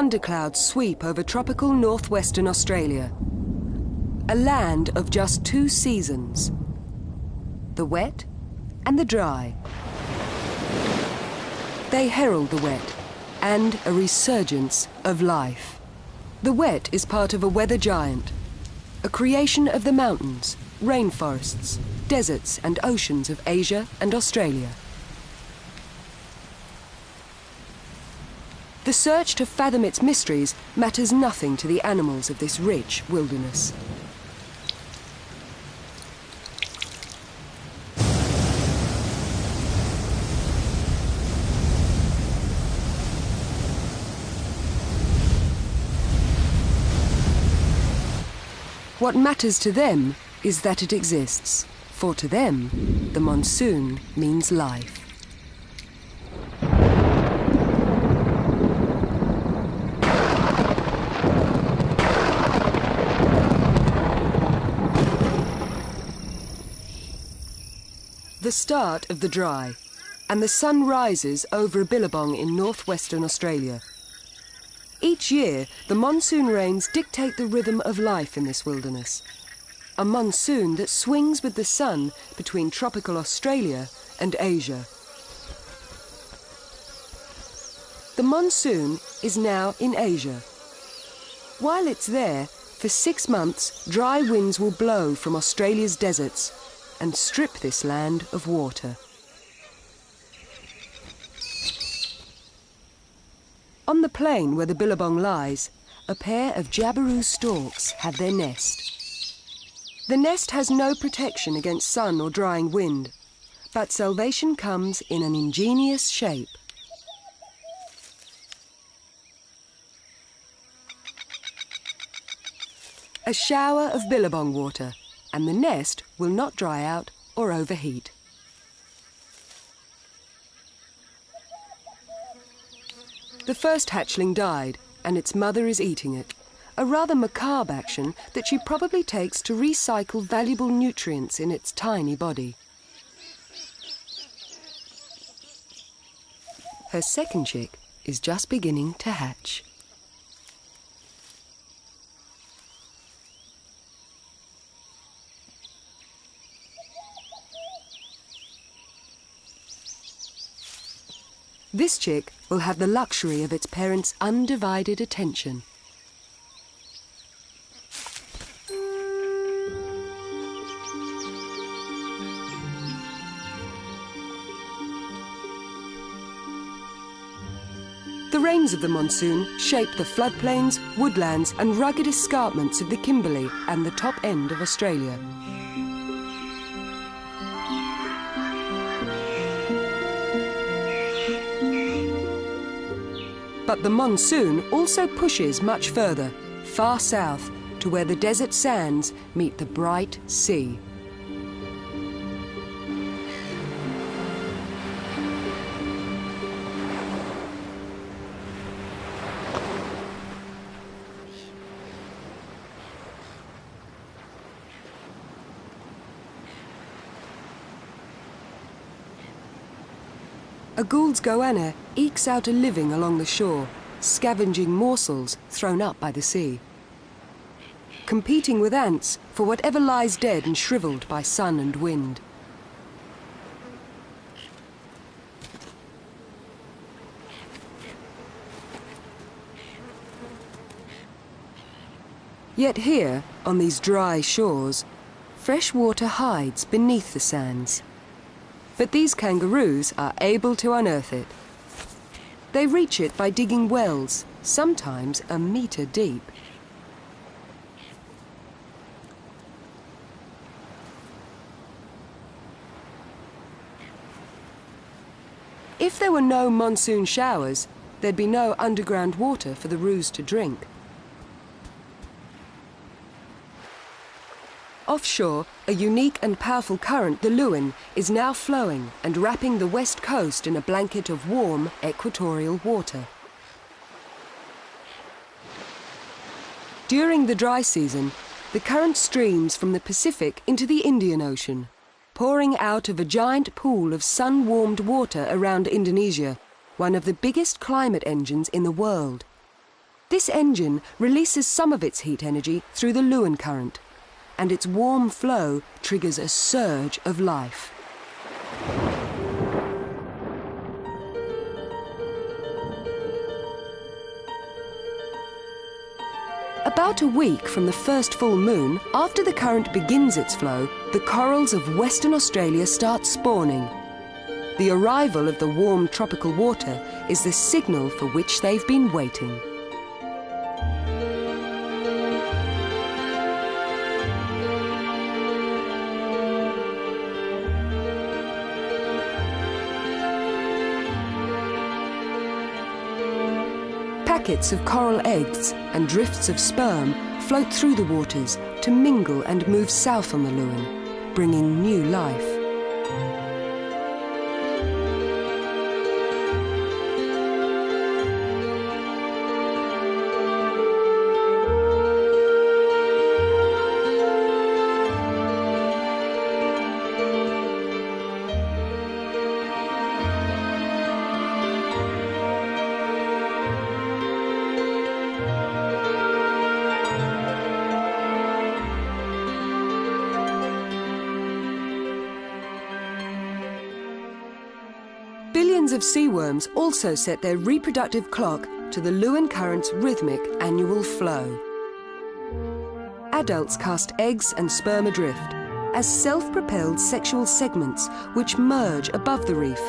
thunderclouds sweep over tropical northwestern Australia, a land of just two seasons, the wet and the dry. They herald the wet and a resurgence of life. The wet is part of a weather giant, a creation of the mountains, rainforests, deserts and oceans of Asia and Australia. The search to fathom its mysteries matters nothing to the animals of this rich wilderness. What matters to them is that it exists, for to them, the monsoon means life. The start of the dry, and the sun rises over Billabong in northwestern Australia. Each year, the monsoon rains dictate the rhythm of life in this wilderness. A monsoon that swings with the sun between tropical Australia and Asia. The monsoon is now in Asia. While it's there, for 6 months, dry winds will blow from Australia's deserts and strip this land of water. On the plain where the Billabong lies, a pair of jabiru storks have their nest. The nest has no protection against sun or drying wind, but salvation comes in an ingenious shape. A shower of Billabong water, and the nest will not dry out or overheat. The first hatchling died, and its mother is eating it. A rather macabre action that she probably takes to recycle valuable nutrients in its tiny body. Her second chick is just beginning to hatch. This chick will have the luxury of its parents' undivided attention. The rains of the monsoon shape the floodplains, woodlands and rugged escarpments of the Kimberley and the top end of Australia. But the monsoon also pushes much further, far south, to where the desert sands meet the bright sea. A Gould's goanna ekes out a living along the shore, scavenging morsels thrown up by the sea. Competing with ants for whatever lies dead and shriveled by sun and wind. Yet here, on these dry shores, fresh water hides beneath the sands. But these kangaroos are able to unearth it. They reach it by digging wells, sometimes a metre deep. If there were no monsoon showers, there'd be no underground water for the roos to drink. Offshore, a unique and powerful current, the Lewin, is now flowing and wrapping the west coast in a blanket of warm, equatorial water. During the dry season, the current streams from the Pacific into the Indian Ocean, pouring out of a giant pool of sun-warmed water around Indonesia, one of the biggest climate engines in the world. This engine releases some of its heat energy through the Lewin current, and its warm flow triggers a surge of life. About a week from the first full moon, after the current begins its flow, the corals of Western Australia start spawning. The arrival of the warm tropical water is the signal for which they've been waiting. Packets of coral eggs and drifts of sperm float through the waters to mingle and move south on the Lewin, bringing new life. Billions of seaworms also set their reproductive clock to the Lewin current's rhythmic annual flow. Adults cast eggs and sperm adrift as self-propelled sexual segments which merge above the reef.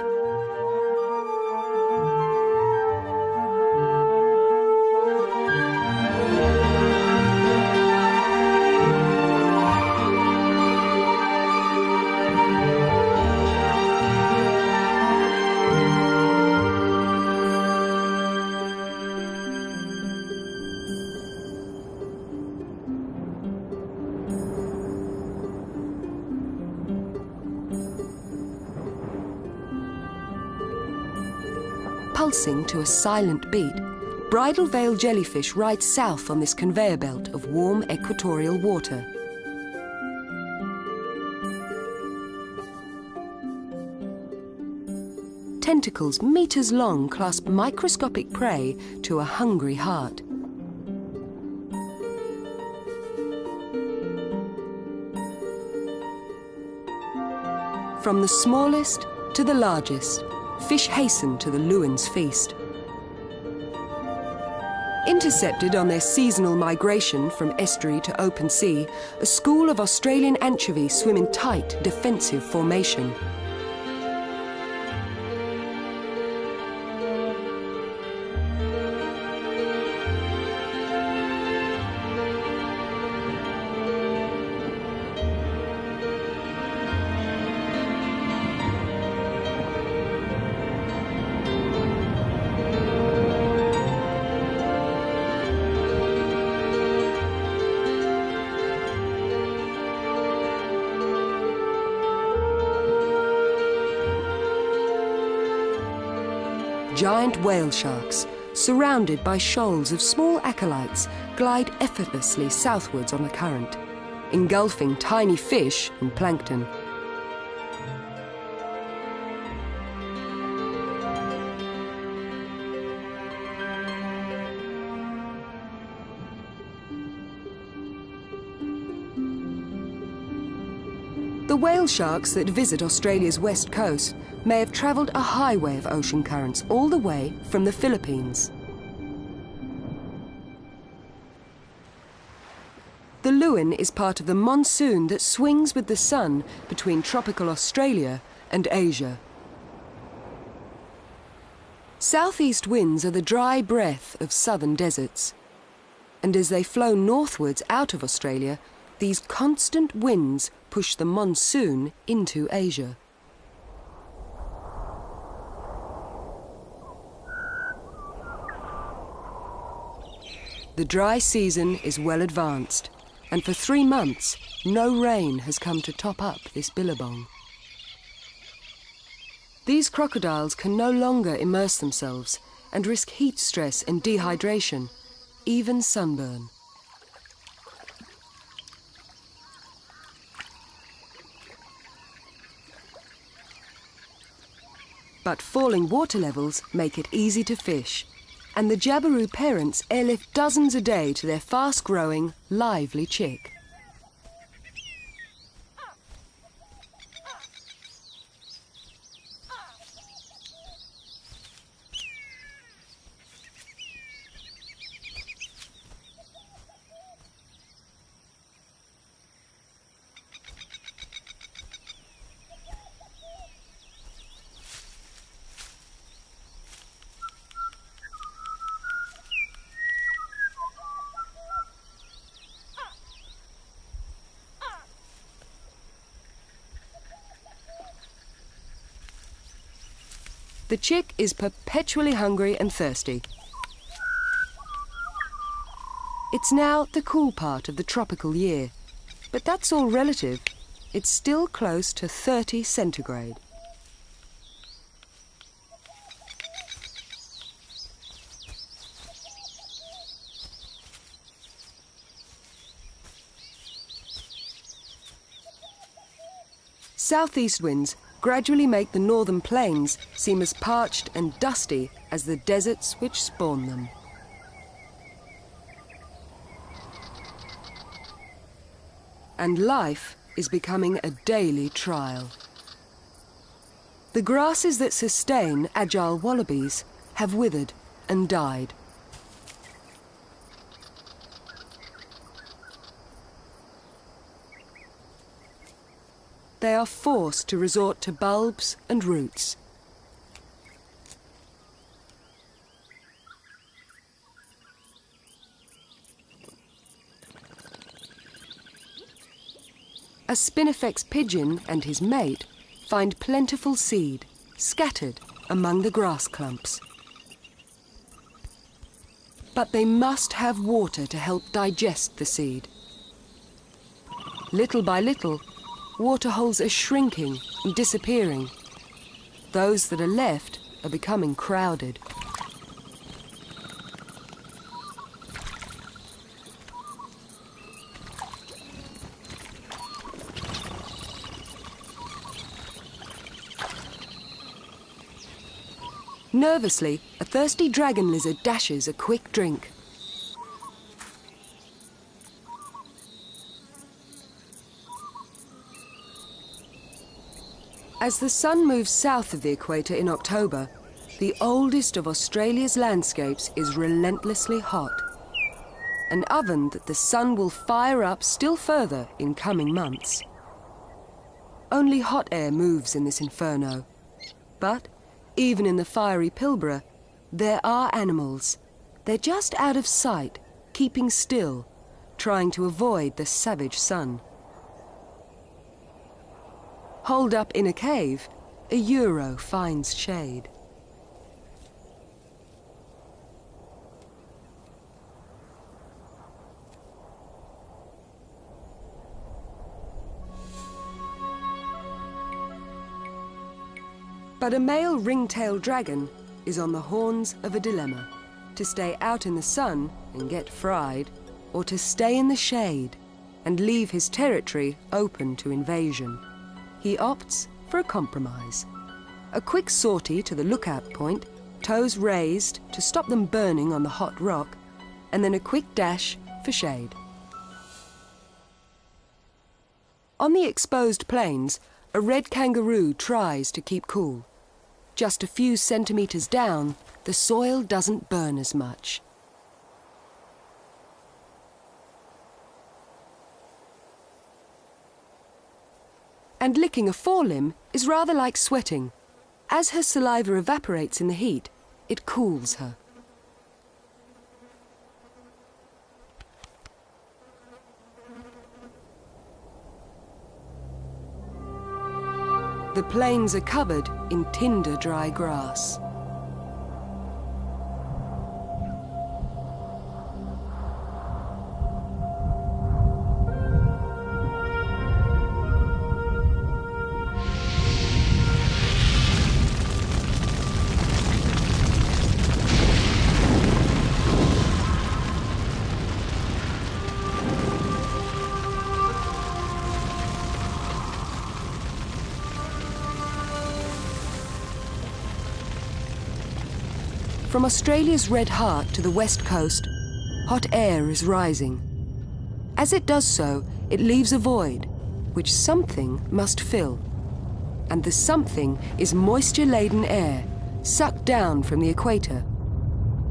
Pulsing to a silent beat, bridal veil jellyfish ride south on this conveyor belt of warm equatorial water. Tentacles meters long clasp microscopic prey to a hungry heart. From the smallest to the largest, fish hasten to the Lewin's feast. Intercepted on their seasonal migration from estuary to open sea, a school of Australian anchovy swim in tight, defensive formation. Giant whale sharks, surrounded by shoals of small acolytes, glide effortlessly southwards on the current, engulfing tiny fish and plankton. The whale sharks that visit Australia's west coast may have travelled a highway of ocean currents all the way from the Philippines. The Lewin is part of the monsoon that swings with the sun between tropical Australia and Asia. Southeast winds are the dry breath of southern deserts, and as they flow northwards out of Australia, these constant winds push the monsoon into Asia. The dry season is well advanced, and for 3 months, no rain has come to top up this billabong. These crocodiles can no longer immerse themselves and risk heat stress and dehydration, even sunburn. But falling water levels make it easy to fish, and the jabiru parents airlift dozens a day to their fast-growing, lively chick. The chick is perpetually hungry and thirsty. It's now the cool part of the tropical year, but that's all relative. It's still close to 30 centigrade. Southeast winds gradually make the northern plains seem as parched and dusty as the deserts which spawn them. And life is becoming a daily trial. The grasses that sustain agile wallabies have withered and died. They are forced to resort to bulbs and roots. A spinifex pigeon and his mate find plentiful seed scattered among the grass clumps. But they must have water to help digest the seed. Little by little, water holes are shrinking and disappearing. Those that are left are becoming crowded. Nervously, a thirsty dragon lizard dashes a quick drink. As the sun moves south of the equator in October, the oldest of Australia's landscapes is relentlessly hot. An oven that the sun will fire up still further in coming months. Only hot air moves in this inferno. But, even in the fiery Pilbara, there are animals. They're just out of sight, keeping still, trying to avoid the savage sun. Holed up in a cave, a Euro finds shade. But a male ring-tailed dragon is on the horns of a dilemma: to stay out in the sun and get fried, or to stay in the shade and leave his territory open to invasion. He opts for a compromise. A quick sortie to the lookout point, toes raised to stop them burning on the hot rock, and then a quick dash for shade. On the exposed plains, a red kangaroo tries to keep cool. Just a few centimeters down, the soil doesn't burn as much. And licking a forelimb is rather like sweating. As her saliva evaporates in the heat, it cools her. The plains are covered in tinder dry grass. From Australia's Red Heart to the west coast, hot air is rising. As it does so, it leaves a void, which something must fill. And the something is moisture-laden air, sucked down from the equator.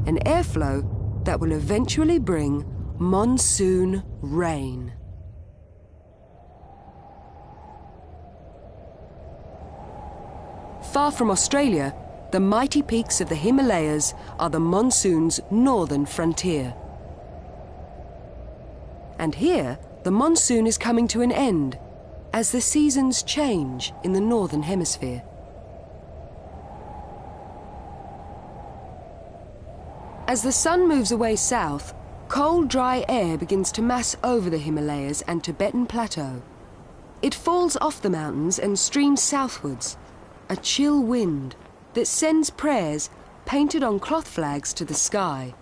An airflow that will eventually bring monsoon rain. Far from Australia, the mighty peaks of the Himalayas are the monsoon's northern frontier. And here, the monsoon is coming to an end as the seasons change in the northern hemisphere. As the sun moves away south, cold, dry air begins to mass over the Himalayas and Tibetan Plateau. It falls off the mountains and streams southwards, a chill wind that sends prayers painted on cloth flags to the sky,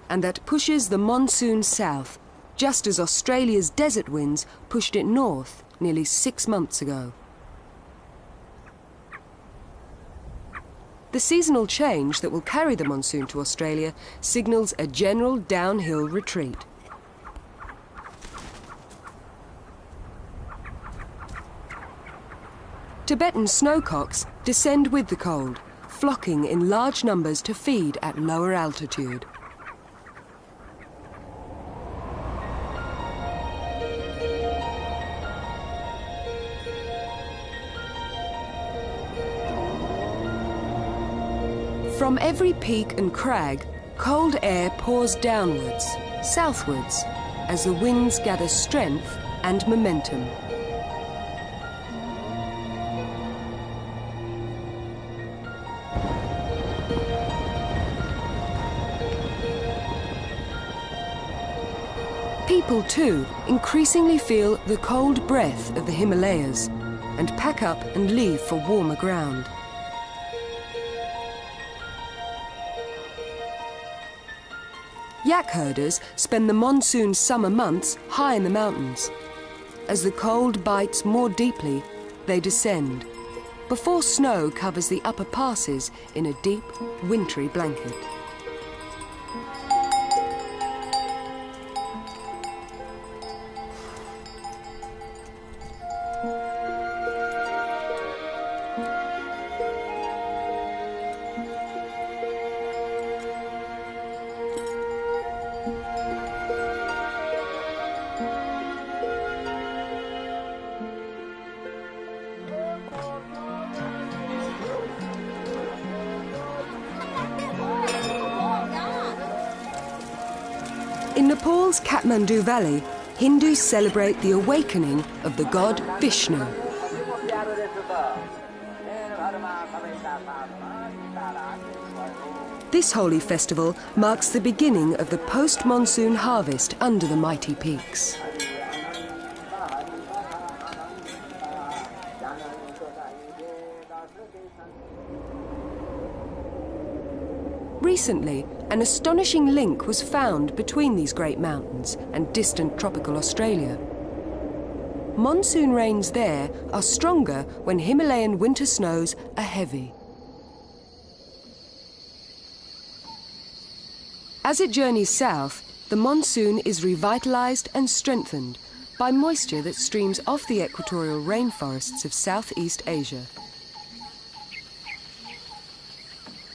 and that pushes the monsoon south, just as Australia's desert winds pushed it north nearly 6 months ago. The seasonal change that will carry the monsoon to Australia signals a general downhill retreat. Tibetan snowcocks descend with the cold, flocking in large numbers to feed at lower altitude. From every peak and crag, cold air pours downwards, southwards, as the winds gather strength and momentum. People, too, increasingly feel the cold breath of the Himalayas and pack up and leave for warmer ground. Yak herders spend the monsoon summer months high in the mountains. As the cold bites more deeply, they descend, before snow covers the upper passes in a deep, wintry blanket. In Nepal's Kathmandu Valley, Hindus celebrate the awakening of the god Vishnu. This holy festival marks the beginning of the post-monsoon harvest under the mighty peaks. Recently, an astonishing link was found between these great mountains and distant tropical Australia. Monsoon rains there are stronger when Himalayan winter snows are heavy. As it journeys south, the monsoon is revitalized and strengthened by moisture that streams off the equatorial rainforests of Southeast Asia.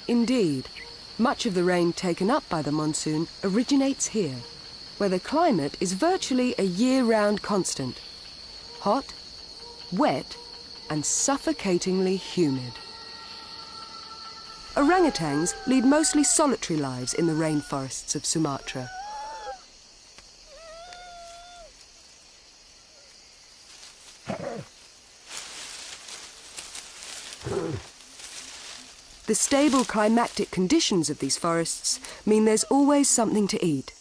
Indeed, much of the rain taken up by the monsoon originates here, where the climate is virtually a year-round constant. Hot, wet, and suffocatingly humid. Orangutans lead mostly solitary lives in the rainforests of Sumatra. The stable climatic conditions of these forests mean there's always something to eat.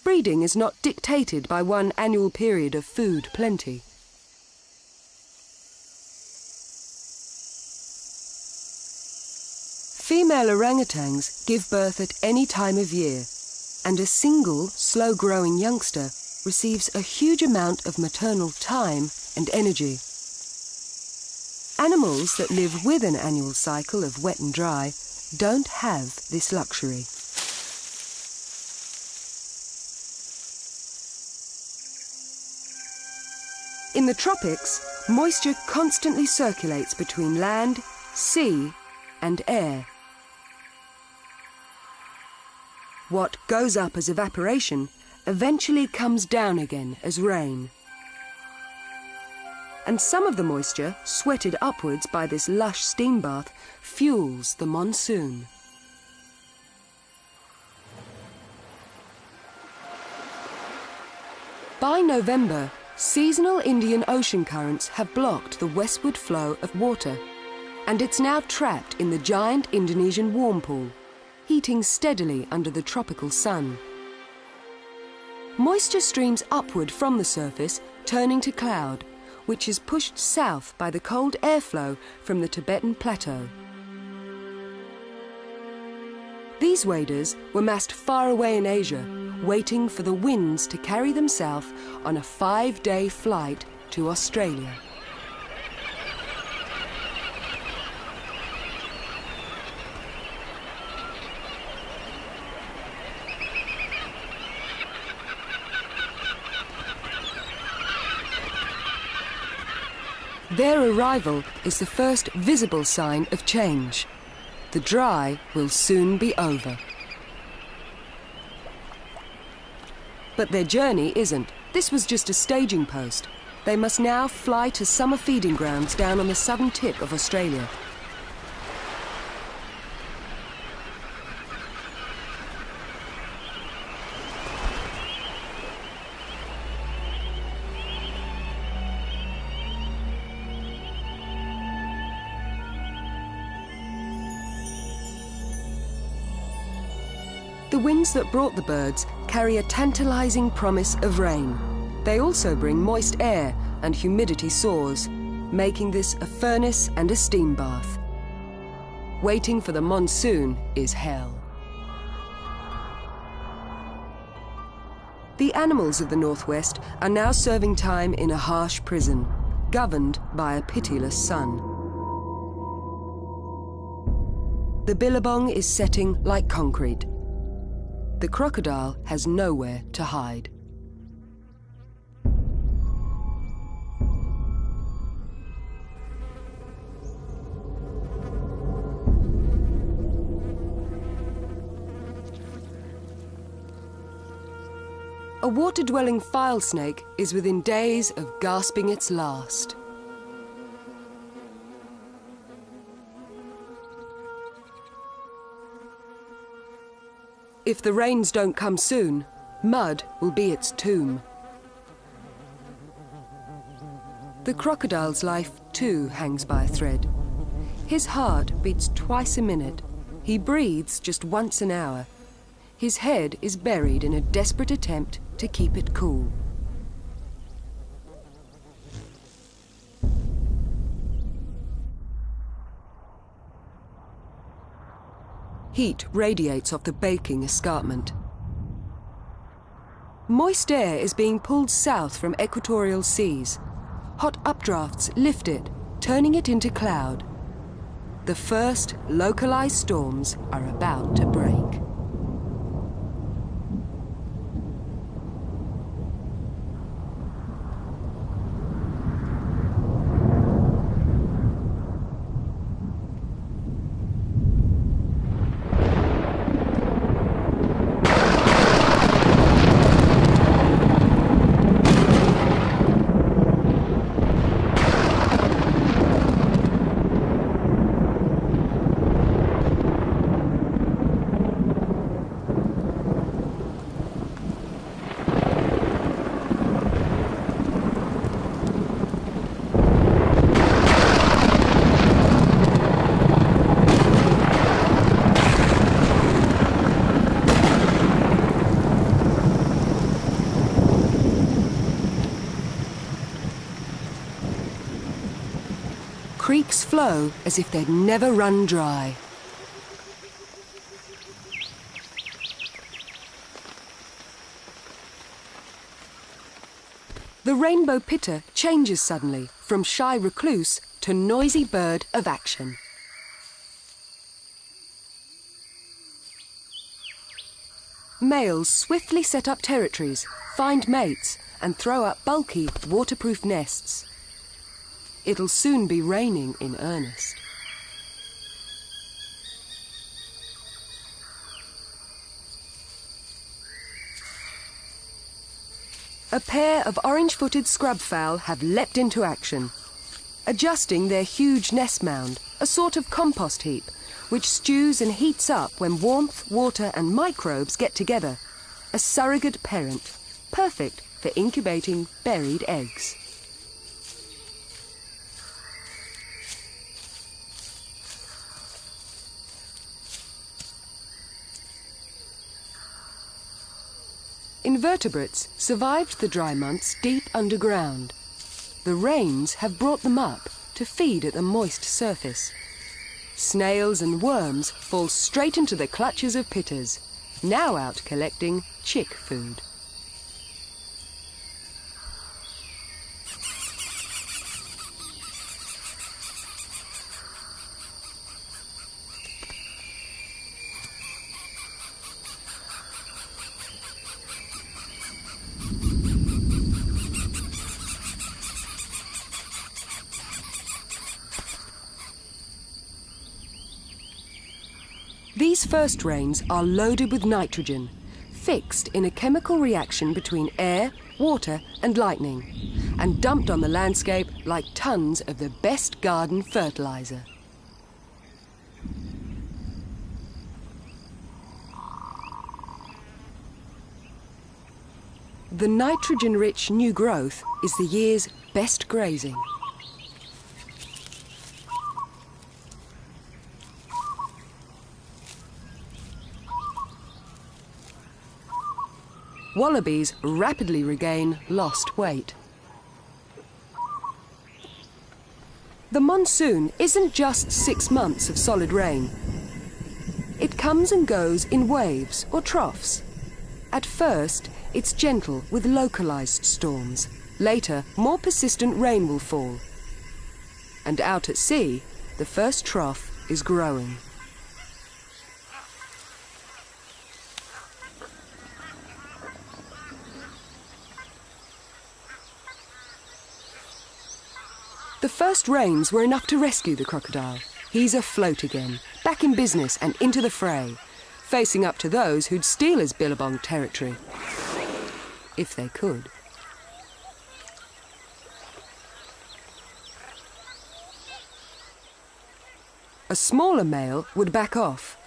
Breeding is not dictated by one annual period of food plenty. Female orangutans give birth at any time of year, and a single, slow-growing youngster receives a huge amount of maternal time and energy. Animals that live with an annual cycle of wet and dry don't have this luxury. In the tropics, moisture constantly circulates between land, sea, and air. What goes up as evaporation eventually comes down again as rain. And some of the moisture, sweated upwards by this lush steam bath, fuels the monsoon. By November, seasonal Indian Ocean currents have blocked the westward flow of water, and it's now trapped in the giant Indonesian warm pool, heating steadily under the tropical sun. Moisture streams upward from the surface, turning to cloud, which is pushed south by the cold airflow from the Tibetan Plateau. These waders were massed far away in Asia, waiting for the winds to carry them south on a 5-day flight to Australia. Their arrival is the first visible sign of change. The dry will soon be over. But their journey isn't. This was just a staging post. They must now fly to summer feeding grounds down on the southern tip of Australia. The winds that brought the birds carry a tantalizing promise of rain. They also bring moist air and humidity soars, making this a furnace and a steam bath. Waiting for the monsoon is hell. The animals of the Northwest are now serving time in a harsh prison, governed by a pitiless sun. The billabong is setting like concrete. The crocodile has nowhere to hide. A water-dwelling file snake is within days of gasping its last. If the rains don't come soon, mud will be its tomb. The crocodile's life, too, hangs by a thread. His heart beats twice a minute. He breathes just once an hour. His head is buried in a desperate attempt to keep it cool. Heat radiates off the baking escarpment. Moist air is being pulled south from equatorial seas. Hot updrafts lift it, turning it into cloud. The first localized storms are about to break. Creeks flow as if they'd never run dry. The rainbow pitter changes suddenly from shy recluse to noisy bird of action. males swiftly set up territories, find mates, and throw up bulky, waterproof nests. It'll soon be raining in earnest. A pair of orange-footed scrubfowl have leapt into action, adjusting their huge nest mound, a sort of compost heap, which stews and heats up when warmth, water and microbes get together. A surrogate parent, perfect for incubating buried eggs. Invertebrates survived the dry months deep underground. The rains have brought them up to feed at the moist surface. Snails and worms fall straight into the clutches of pitters, now out collecting chick food. These first rains are loaded with nitrogen, fixed in a chemical reaction between air, water and lightning, and dumped on the landscape like tons of the best garden fertilizer. The nitrogen-rich new growth is the year's best grazing. Wallabies rapidly regain lost weight. The monsoon isn't just 6 months of solid rain. It comes and goes in waves or troughs. At first, it's gentle with localized storms. Later, more persistent rain will fall. And out at sea, the first trough is growing. The first rains were enough to rescue the crocodile. He's afloat again, back in business and into the fray, facing up to those who'd steal his billabong territory. If they could. A smaller male would back off.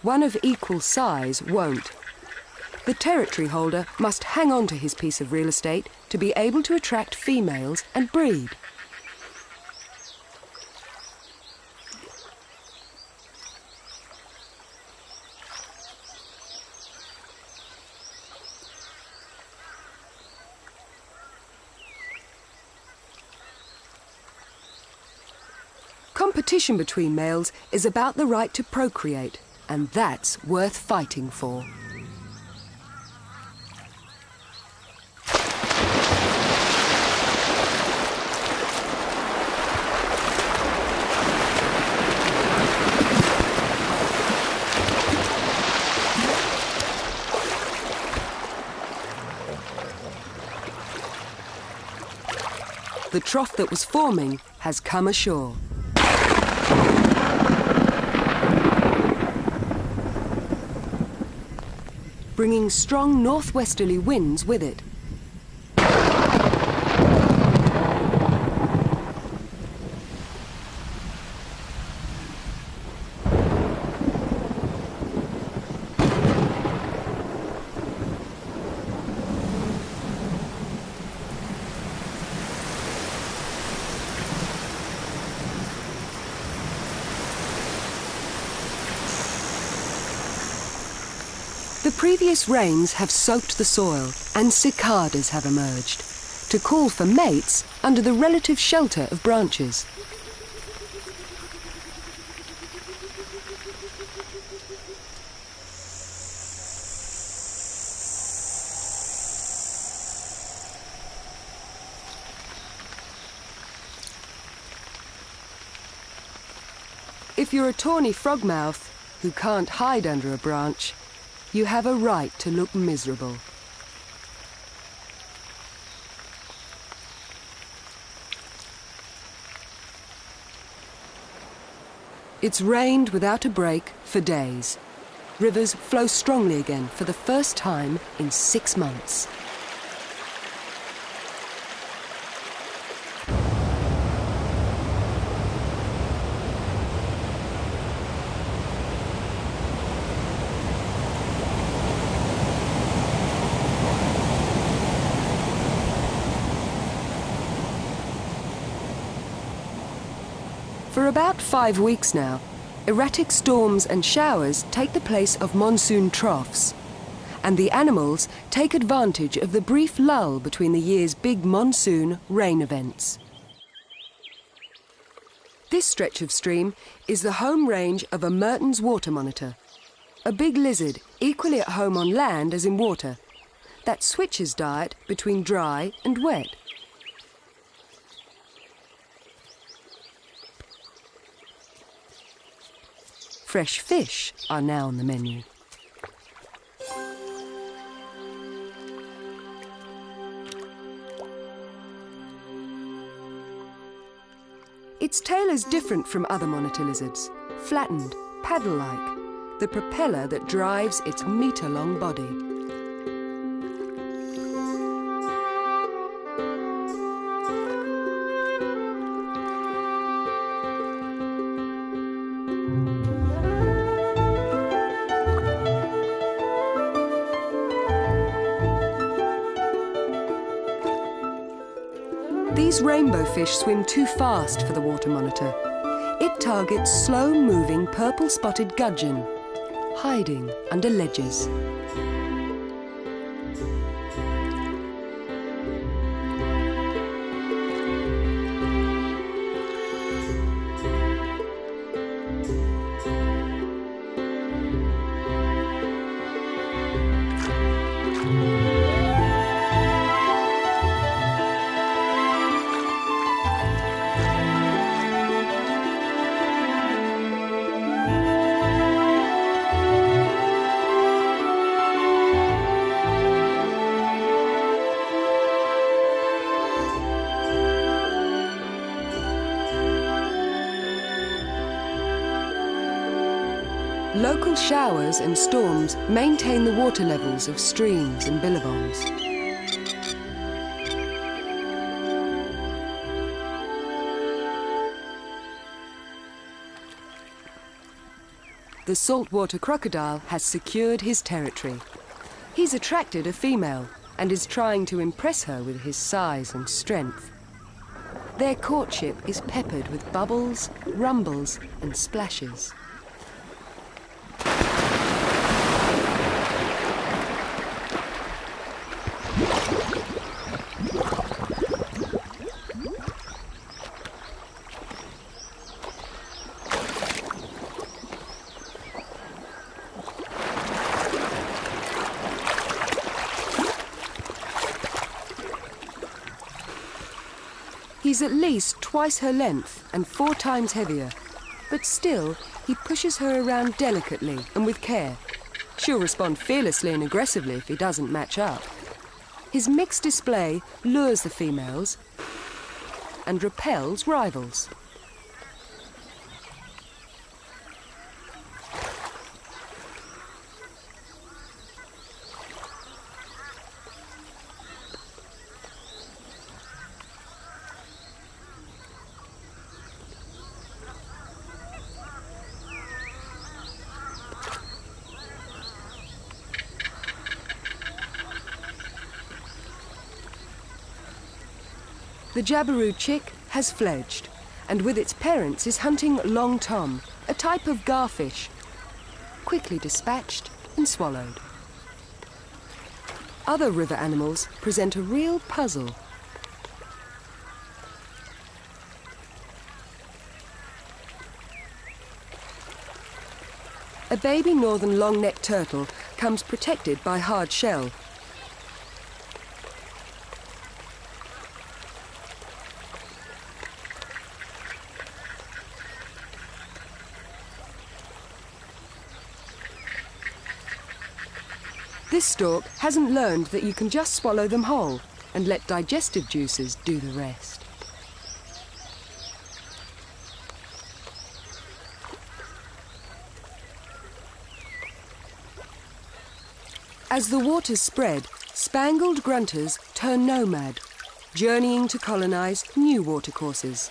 One of equal size won't. The territory holder must hang on to his piece of real estate to be able to attract females and breed. Competition between males is about the right to procreate, and that's worth fighting for. The trough that was forming has come ashore. Bringing strong northwesterly winds with it. The previous rains have soaked the soil, and cicadas have emerged to call for mates under the relative shelter of branches. If you're a tawny frogmouth who can't hide under a branch, you have a right to look miserable. It's rained without a break for days. Rivers flow strongly again for the first time in 6 months. For about 5 weeks now, erratic storms and showers take the place of monsoon troughs, and the animals take advantage of the brief lull between the year's big monsoon rain events. This stretch of stream is the home range of a Mertens water monitor, a big lizard equally at home on land as in water, that switches diet between dry and wet. Fresh fish are now on the menu. Its tail is different from other monitor lizards, flattened, paddle-like, the propeller that drives its metre-long body. These rainbow fish swim too fast for the water monitor. It targets slow-moving purple-spotted gudgeon, hiding under ledges. Local showers and storms maintain the water levels of streams and billabongs. The saltwater crocodile has secured his territory. He's attracted a female and is trying to impress her with his size and strength. Their courtship is peppered with bubbles, rumbles, and splashes. He's at least twice her length and 4 times heavier, but still he pushes her around delicately and with care. She'll respond fearlessly and aggressively if he doesn't match up. His mixed display lures the females and repels rivals. The Jabiru chick has fledged, and with its parents is hunting long tom, a type of garfish, quickly dispatched and swallowed. Other river animals present a real puzzle. A baby northern long-necked turtle comes protected by hard shell. This stork hasn't learned that you can just swallow them whole and let digestive juices do the rest. As the waters spread, spangled grunters turn nomad, journeying to colonize new watercourses.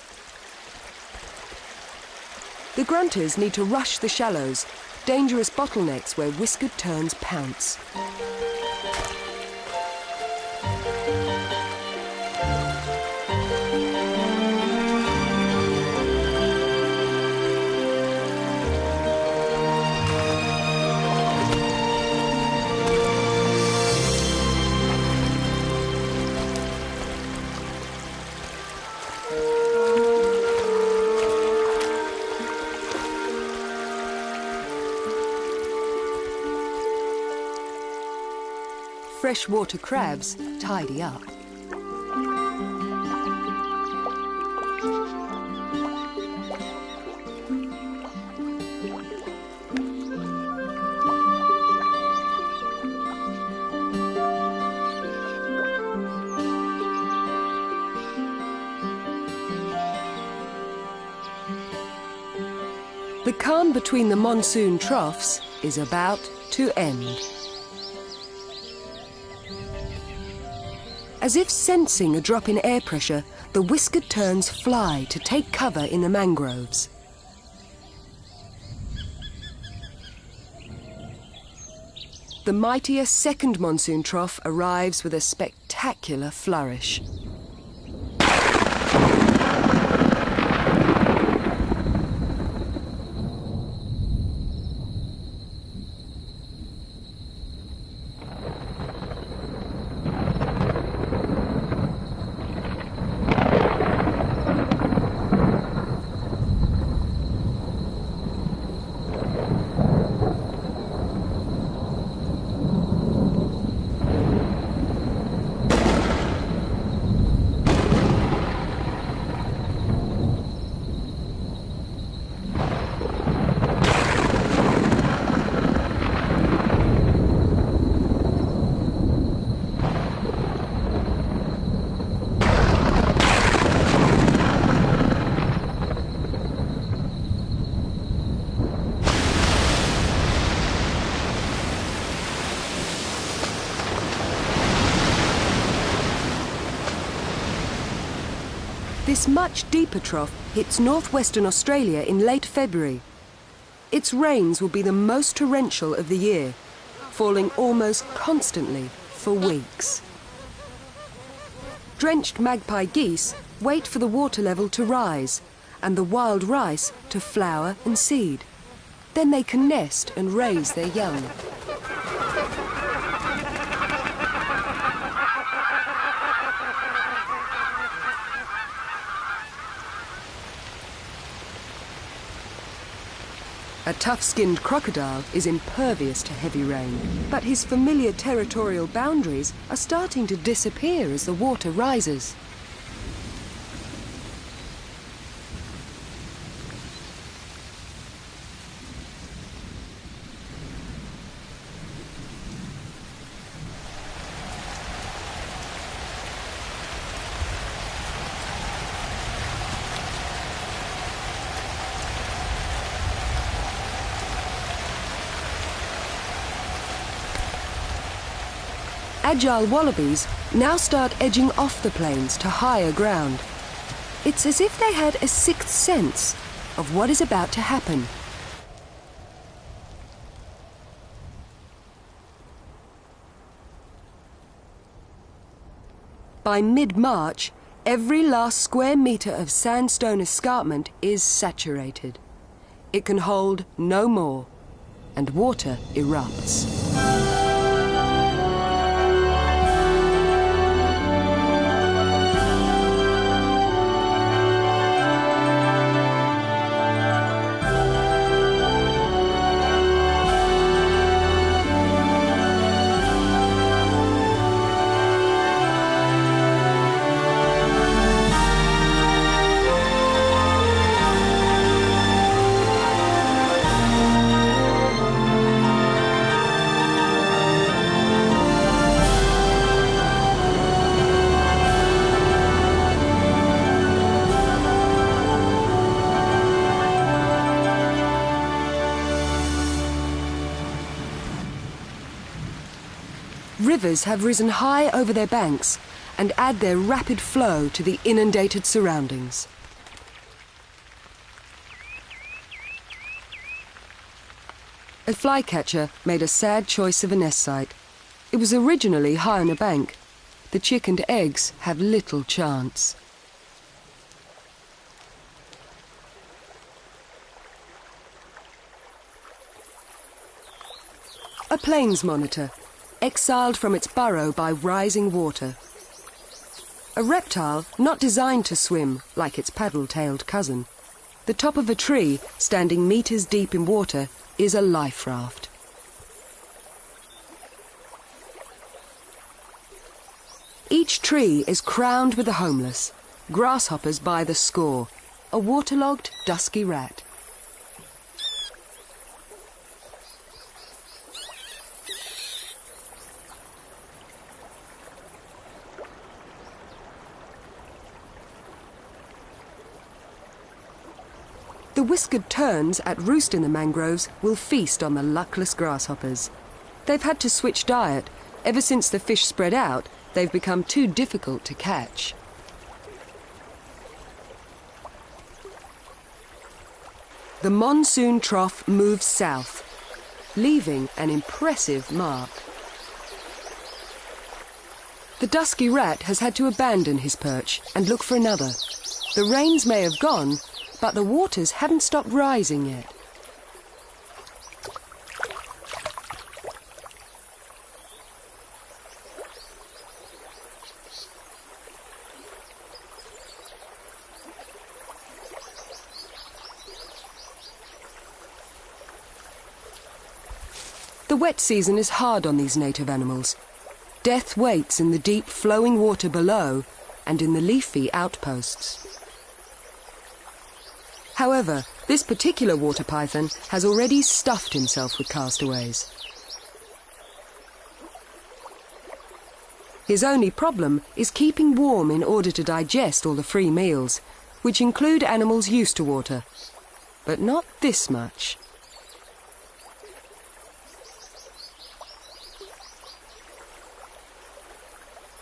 The grunters need to rush the shallows, dangerous bottlenecks where whiskered terns pounce. Freshwater crabs tidy up. The calm between the monsoon troughs is about to end. As if sensing a drop in air pressure, the whiskered terns fly to take cover in the mangroves. The mightier second monsoon trough arrives with a spectacular flourish. This much deeper trough hits northwestern Australia in late February. Its rains will be the most torrential of the year, falling almost constantly for weeks. Drenched magpie geese wait for the water level to rise and the wild rice to flower and seed. Then they can nest and raise their young. A tough-skinned crocodile is impervious to heavy rain, but his familiar territorial boundaries are starting to disappear as the water rises. Agile wallabies now start edging off the plains to higher ground. It's as if they had a sixth sense of what is about to happen. By mid-March, every last square metre of sandstone escarpment is saturated. It can hold no more, and water erupts. rivers have risen high over their banks and add their rapid flow to the inundated surroundings. A flycatcher made a sad choice of a nest site. It was originally high on a bank. The chick and eggs have little chance. A plains monitor, exiled from its burrow by rising water. A reptile not designed to swim like its paddle-tailed cousin. The top of a tree, standing meters deep in water, is a life raft. Each tree is crowned with the homeless, grasshoppers by the score, a waterlogged, dusky rat. The whiskered terns at roost in the mangroves will feast on the luckless grasshoppers. They've had to switch diet. Ever since the fish spread out, they've become too difficult to catch. The monsoon trough moves south, leaving an impressive mark. The dusky rat has had to abandon his perch and look for another. The rains may have gone, but the waters haven't stopped rising yet. The wet season is hard on these native animals. Death waits in the deep flowing water below and in the leafy outposts. However, this particular water python has already stuffed himself with castaways. His only problem is keeping warm in order to digest all the free meals, which include animals used to water. But not this much.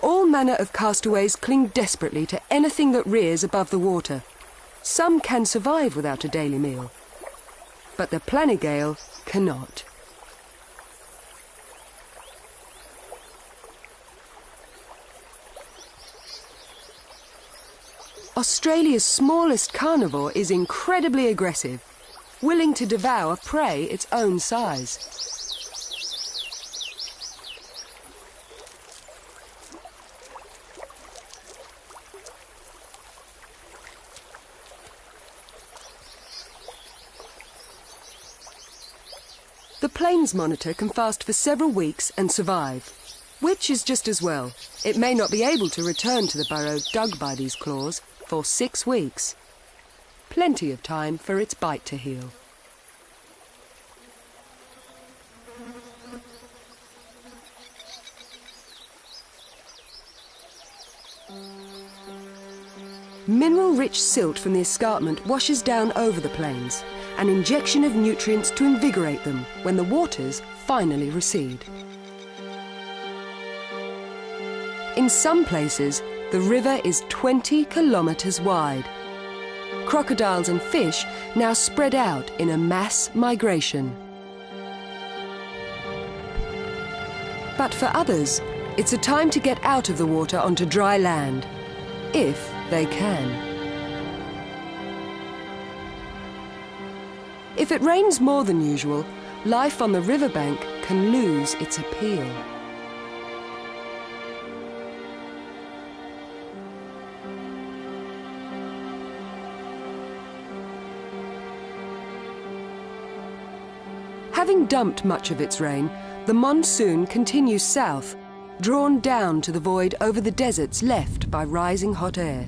All manner of castaways cling desperately to anything that rears above the water. Some can survive without a daily meal, but the planigale cannot. Australia's smallest carnivore is incredibly aggressive, willing to devour prey its own size. The plains monitor can fast for several weeks and survive, which is just as well. It may not be able to return to the burrow dug by these claws for 6 weeks. Plenty of time for its bite to heal. Mineral-rich silt from the escarpment washes down over the plains, an injection of nutrients to invigorate them when the waters finally recede. In some places, the river is 20 kilometers wide. Crocodiles and fish now spread out in a mass migration. But for others, it's a time to get out of the water onto dry land, if they can. If it rains more than usual, life on the riverbank can lose its appeal. Having dumped much of its rain, the monsoon continues south, drawn down to the void over the deserts left by rising hot air.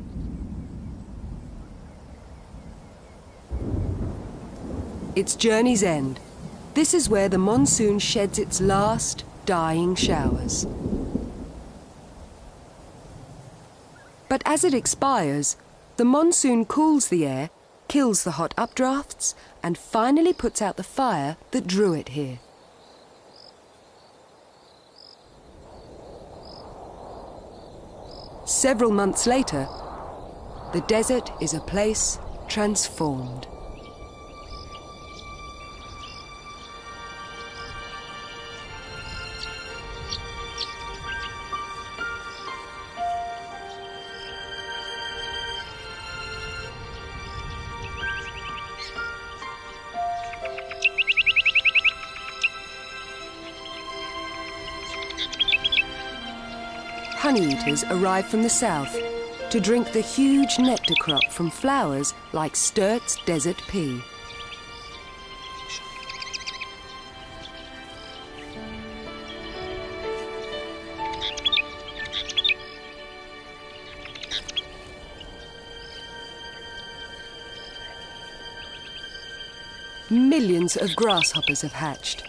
Its journey's end. This is where the monsoon sheds its last dying showers. But as it expires, the monsoon cools the air, kills the hot updrafts, and finally puts out the fire that drew it here. Several months later, the desert is a place transformed. Honeyeaters arrive from the south to drink the huge nectar crop from flowers like Sturt's desert pea. Millions of grasshoppers have hatched.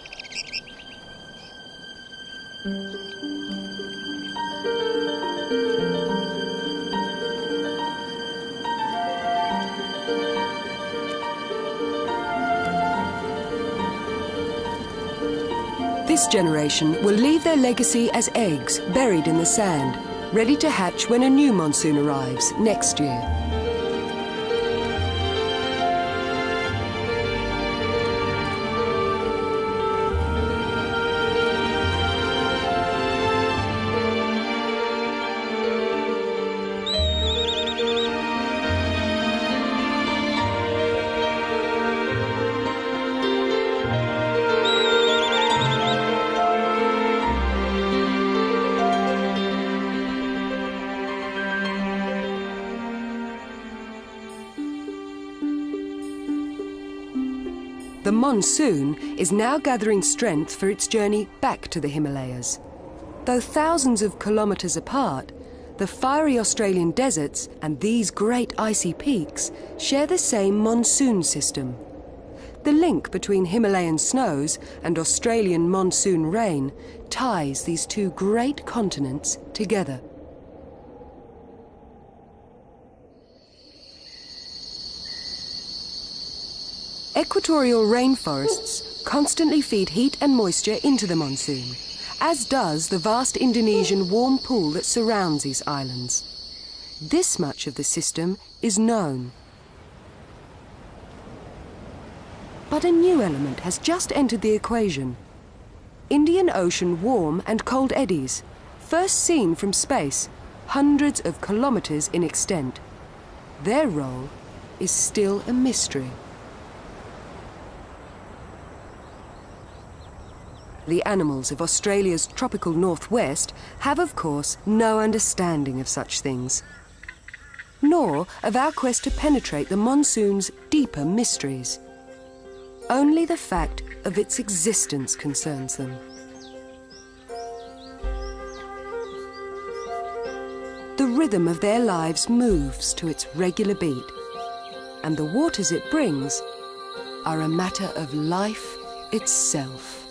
This generation will leave their legacy as eggs buried in the sand, ready to hatch when a new monsoon arrives next year. The monsoon is now gathering strength for its journey back to the Himalayas. Though thousands of kilometres apart, the fiery Australian deserts and these great icy peaks share the same monsoon system. The link between Himalayan snows and Australian monsoon rain ties these two great continents together. Equatorial rainforests constantly feed heat and moisture into the monsoon, as does the vast Indonesian warm pool that surrounds these islands. This much of the system is known. But a new element has just entered the equation. Indian Ocean warm and cold eddies, first seen from space, hundreds of kilometres in extent. Their role is still a mystery. The animals of Australia's tropical northwest have, of course, no understanding of such things, nor of our quest to penetrate the monsoon's deeper mysteries. Only the fact of its existence concerns them. The rhythm of their lives moves to its regular beat, and the waters it brings are a matter of life itself.